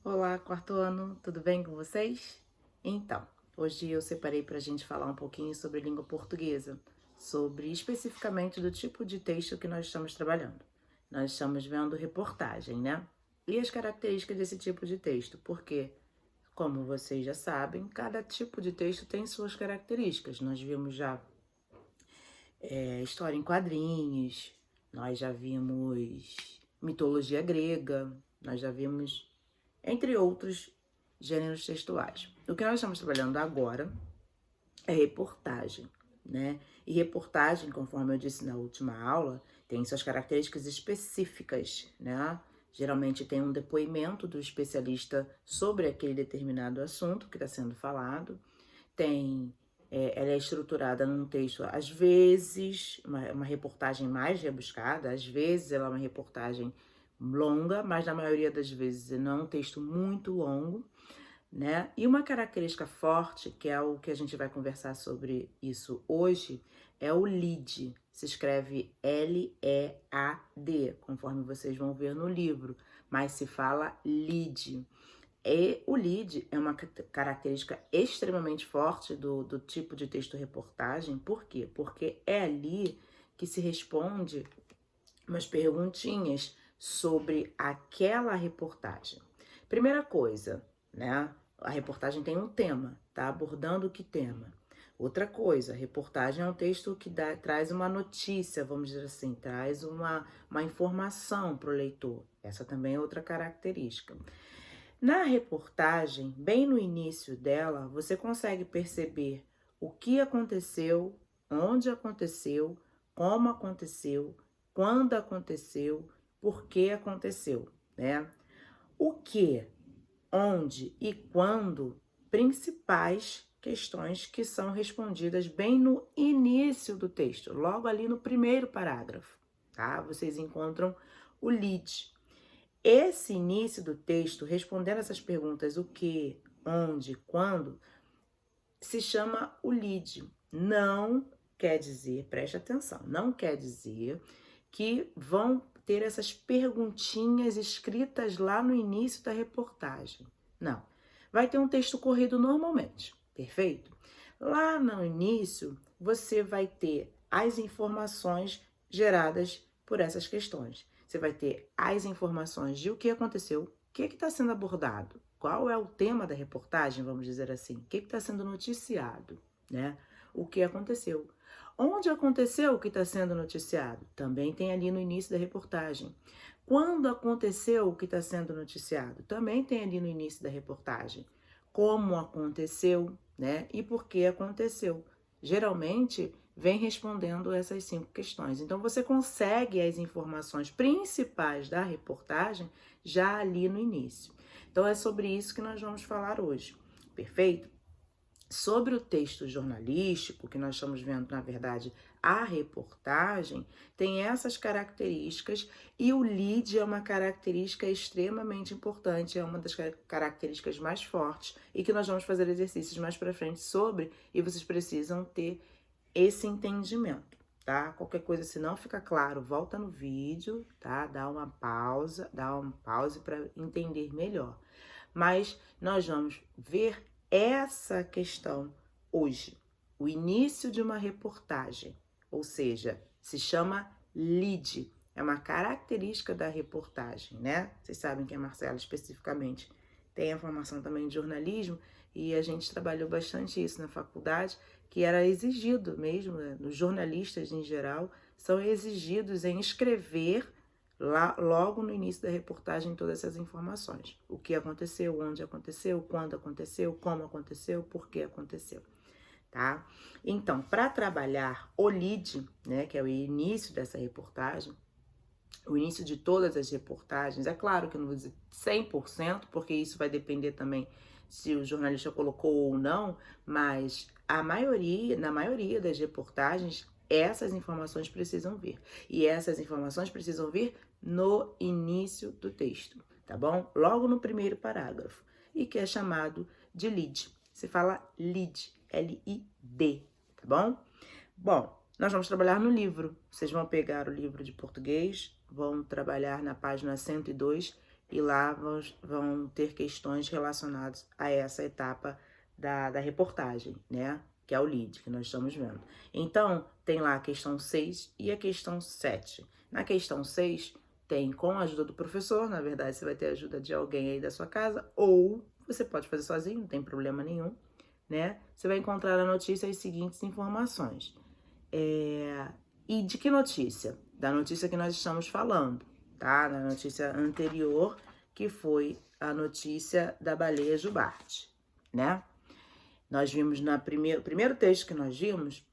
Olá, quarto ano, tudo bem com vocês? Então, hoje eu separei para a gente falar um pouquinho sobre língua portuguesa, sobre especificamente do tipo de texto que nós estamos trabalhando. Nós estamos vendo reportagem, né? E as características desse tipo de texto, porque, como vocês já sabem, cada tipo de texto tem suas características. Nós vimos já história em quadrinhos, nós já vimos mitologia grega, nós já vimos entre outros gêneros textuais. O que nós estamos trabalhando agora é reportagem, né? E reportagem, conforme eu disse na última aula, tem suas características específicas, né? Geralmente tem um depoimento do especialista sobre aquele determinado assunto que está sendo falado, ela é estruturada num texto, às vezes, uma reportagem mais rebuscada, às vezes ela é uma reportagem longa, mas na maioria das vezes não é um texto muito longo, né? E uma característica forte, que é o que a gente vai conversar sobre isso hoje, é o lead. Se escreve L-E-A-D, conforme vocês vão ver no livro, mas se fala lead. E o lead é uma característica extremamente forte do tipo de texto-reportagem. Por quê? Porque é ali que se responde umas perguntinhas sobre aquela reportagem. Primeira coisa, né? A reportagem tem um tema, tá abordando que tema? Outra coisa, a reportagem é um texto que traz uma notícia, vamos dizer assim, traz uma informação para o leitor. Essa também é outra característica. Na reportagem, bem no início dela, você consegue perceber o que aconteceu, onde aconteceu, como aconteceu, quando aconteceu, por que aconteceu, né? O que, onde e quando, principais questões que são respondidas bem no início do texto, logo ali no primeiro parágrafo, tá? Vocês encontram o lead. Esse início do texto, respondendo essas perguntas, o que, onde, quando, se chama o lead. Não quer dizer, preste atenção, não quer dizer que vão ter essas perguntinhas escritas lá no início da reportagem. Não. Vai ter um texto corrido normalmente, perfeito? Lá no início, você vai ter as informações geradas por essas questões. Você vai ter as informações de o que aconteceu, o que está sendo abordado, qual é o tema da reportagem, vamos dizer assim, o que está sendo noticiado, né? O que aconteceu. Onde aconteceu o que está sendo noticiado? Também tem ali no início da reportagem. Quando aconteceu o que está sendo noticiado? Também tem ali no início da reportagem. Como aconteceu, né? E por que aconteceu? Geralmente vem respondendo essas 5 questões. Então você consegue as informações principais da reportagem já ali no início. Então é sobre isso que nós vamos falar hoje, perfeito? Sobre o texto jornalístico, que nós estamos vendo, na verdade, a reportagem, tem essas características e o lead é uma característica extremamente importante, é uma das características mais fortes e que nós vamos fazer exercícios mais para frente sobre e vocês precisam ter esse entendimento, tá? Qualquer coisa, se não ficar claro, volta no vídeo, tá? Dá uma pause para entender melhor. Mas nós vamos ver essa questão hoje, o início de uma reportagem, ou seja, se chama lead, é uma característica da reportagem, né? Vocês sabem que a Marcela especificamente tem a formação também de jornalismo e a gente trabalhou bastante isso na faculdade, que era exigido mesmo, né? Os jornalistas em geral são exigidos em escrever lá, logo no início da reportagem, todas essas informações. O que aconteceu, onde aconteceu, quando aconteceu, como aconteceu, por que aconteceu, tá? Então, para trabalhar o lead, né, que é o início dessa reportagem, o início de todas as reportagens, é claro que eu não vou dizer 100%, porque isso vai depender também se o jornalista colocou ou não, mas na maioria das reportagens, essas informações precisam vir. E essas informações precisam vir no início do texto, tá bom? Logo no primeiro parágrafo, e que é chamado de lead. Se fala lead, L-I-D, tá bom? Bom, nós vamos trabalhar no livro. Vocês vão pegar o livro de português, vão trabalhar na página 102, e lá vão ter questões relacionadas a essa etapa da reportagem, né? Que é o lead que nós estamos vendo. Então, tem lá a questão 6 e a questão 7. Na questão 6, tem com a ajuda do professor, na verdade você vai ter a ajuda de alguém aí da sua casa, ou você pode fazer sozinho, não tem problema nenhum, né? Você vai encontrar na notícia as seguintes informações. E de que notícia? Da notícia que nós estamos falando, tá? Da notícia anterior, que foi a notícia da baleia jubarte, né? Nós vimos o primeiro texto que nós vimos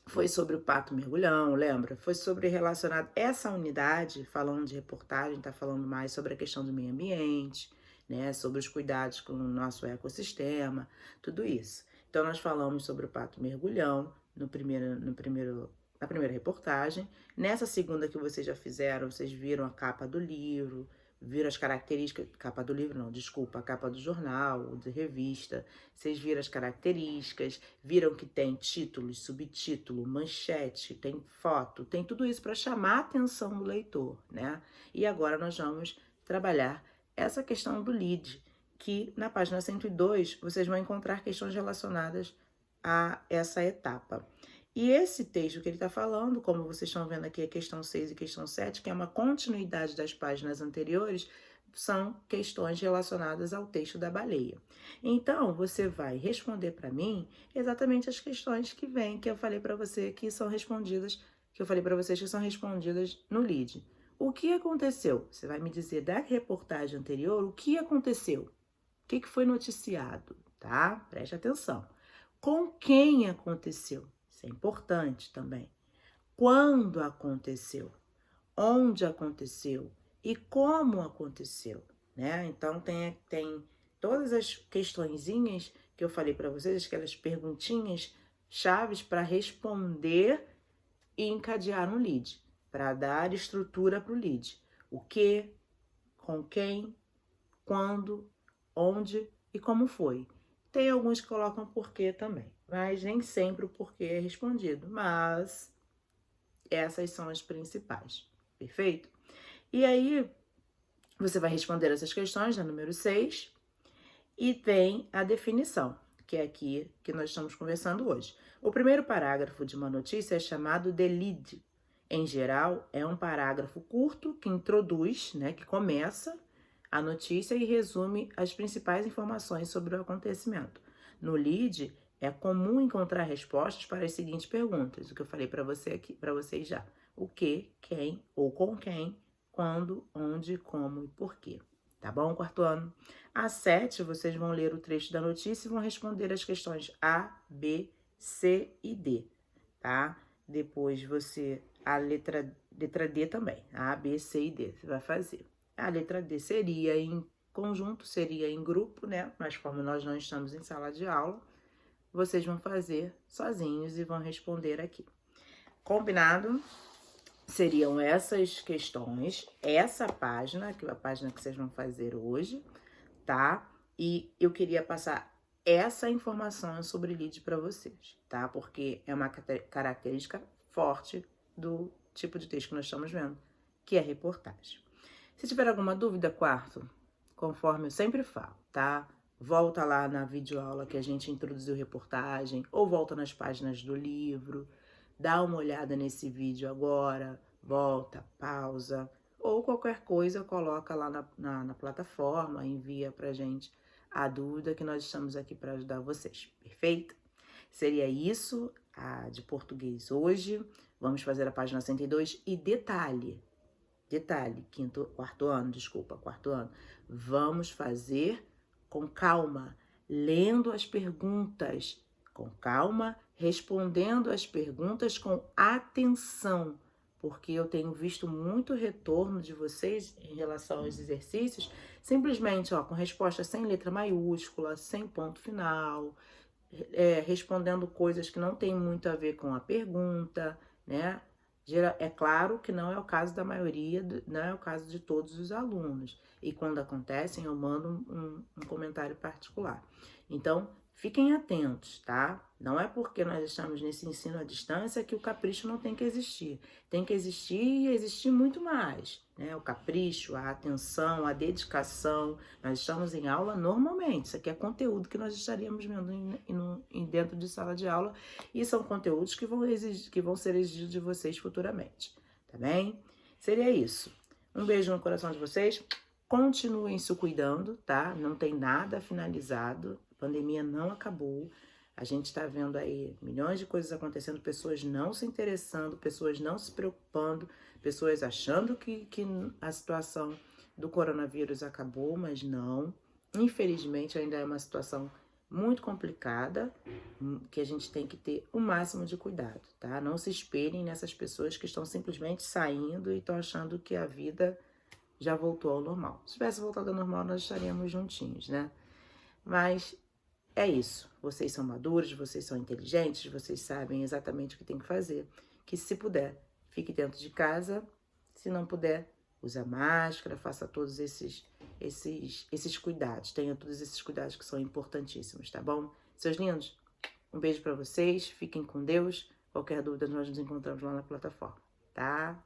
foi sobre o pato mergulhão, lembra? Foi sobre relacionado essa unidade, falando de reportagem, tá falando mais sobre a questão do meio ambiente, né? Sobre os cuidados com o nosso ecossistema, tudo isso. Então nós falamos sobre o pato mergulhão na primeira reportagem. Nessa segunda que vocês já fizeram, vocês viram a capa do livro, viram as características, capa do livro não, desculpa, a capa do jornal, de revista, vocês viram as características, viram que tem títulos, subtítulo, manchete, tem foto, tem tudo isso para chamar a atenção do leitor, né? E agora nós vamos trabalhar essa questão do lead, que na página 102 vocês vão encontrar questões relacionadas a essa etapa. E esse texto que ele está falando, como vocês estão vendo aqui, a questão 6 e questão 7, que é uma continuidade das páginas anteriores, são questões relacionadas ao texto da baleia. Então, você vai responder para mim exatamente as questões que vêm, que eu falei para você que são respondidas, que eu falei para vocês que são respondidas no lead. O que aconteceu? Você vai me dizer da reportagem anterior o que aconteceu, o que foi noticiado, tá? Preste atenção. Com quem aconteceu? Isso é importante também. Quando aconteceu? Onde aconteceu? E como aconteceu? Né? Então, tem todas as questõezinhas que eu falei para vocês, aquelas perguntinhas chaves para responder e encadear um lead, para dar estrutura para o lead. O que, com quem, quando, onde e como foi. Tem alguns que colocam porquê também, mas nem sempre o porquê é respondido, mas essas são as principais, perfeito? E aí, você vai responder essas questões na número 6 e tem a definição, que é aqui que nós estamos conversando hoje. O primeiro parágrafo de uma notícia é chamado de lead. Em geral, é um parágrafo curto que introduz, né, que começa a notícia e resume as principais informações sobre o acontecimento. No lead, é comum encontrar respostas para as seguintes perguntas, o que eu falei para vocês já. O que, quem ou com quem, quando, onde, como e porquê. Tá bom, quarto ano? A 7, vocês vão ler o trecho da notícia e vão responder as questões A, B, C e D, tá? Depois a letra D também, A, B, C e D, você vai fazer. A letra D seria em conjunto, seria em grupo, né? Mas como nós não estamos em sala de aula, vocês vão fazer sozinhos e vão responder aqui. Combinado? Seriam essas questões, essa página, que é a página que vocês vão fazer hoje, tá? E eu queria passar essa informação sobre lead para vocês, tá? Porque é uma característica forte do tipo de texto que nós estamos vendo, que é reportagem. Se tiver alguma dúvida, quarto, conforme eu sempre falo, tá? Volta lá na videoaula que a gente introduziu reportagem, ou volta nas páginas do livro, dá uma olhada nesse vídeo agora, volta, pausa, ou qualquer coisa coloca lá na plataforma, envia pra gente a dúvida que nós estamos aqui para ajudar vocês, perfeito? Seria isso de português hoje. Vamos fazer a página 102 e detalhe, quarto ano, vamos fazer com calma, lendo as perguntas com calma, respondendo as perguntas com atenção, porque eu tenho visto muito retorno de vocês em relação aos exercícios, simplesmente com resposta sem letra maiúscula, sem ponto final, respondendo coisas que não tem muito a ver com a pergunta, né? É claro que não é o caso da maioria, não é o caso de todos os alunos. E quando acontecem, eu mando um comentário particular. Então, Fiquem atentos, tá? Não é porque nós estamos nesse ensino à distância que o capricho não tem que existir. Tem que existir e existir muito mais, né? O capricho, a atenção, a dedicação. Nós estamos em aula normalmente. Isso aqui é conteúdo que nós estaríamos vendo dentro de sala de aula e são conteúdos que vão ser exigidos de vocês futuramente, tá bem? Seria isso. Um beijo no coração de vocês. Continuem se cuidando, tá? Não tem nada finalizado. A pandemia não acabou. A gente está vendo aí milhões de coisas acontecendo, pessoas não se interessando, pessoas não se preocupando, pessoas achando que a situação do coronavírus acabou, mas não. Infelizmente, ainda é uma situação muito complicada, que a gente tem que ter o máximo de cuidado, tá? Não se espelhem nessas pessoas que estão simplesmente saindo e estão achando que a vida já voltou ao normal. Se tivesse voltado ao normal, nós estaríamos juntinhos, né? Mas é isso. Vocês são maduros, vocês são inteligentes, vocês sabem exatamente o que tem que fazer. Que se puder, fique dentro de casa. Se não puder, use a máscara, faça todos esses cuidados. Tenha todos esses cuidados que são importantíssimos, tá bom? Seus lindos, um beijo pra vocês. Fiquem com Deus. Qualquer dúvida, nós nos encontramos lá na plataforma, tá?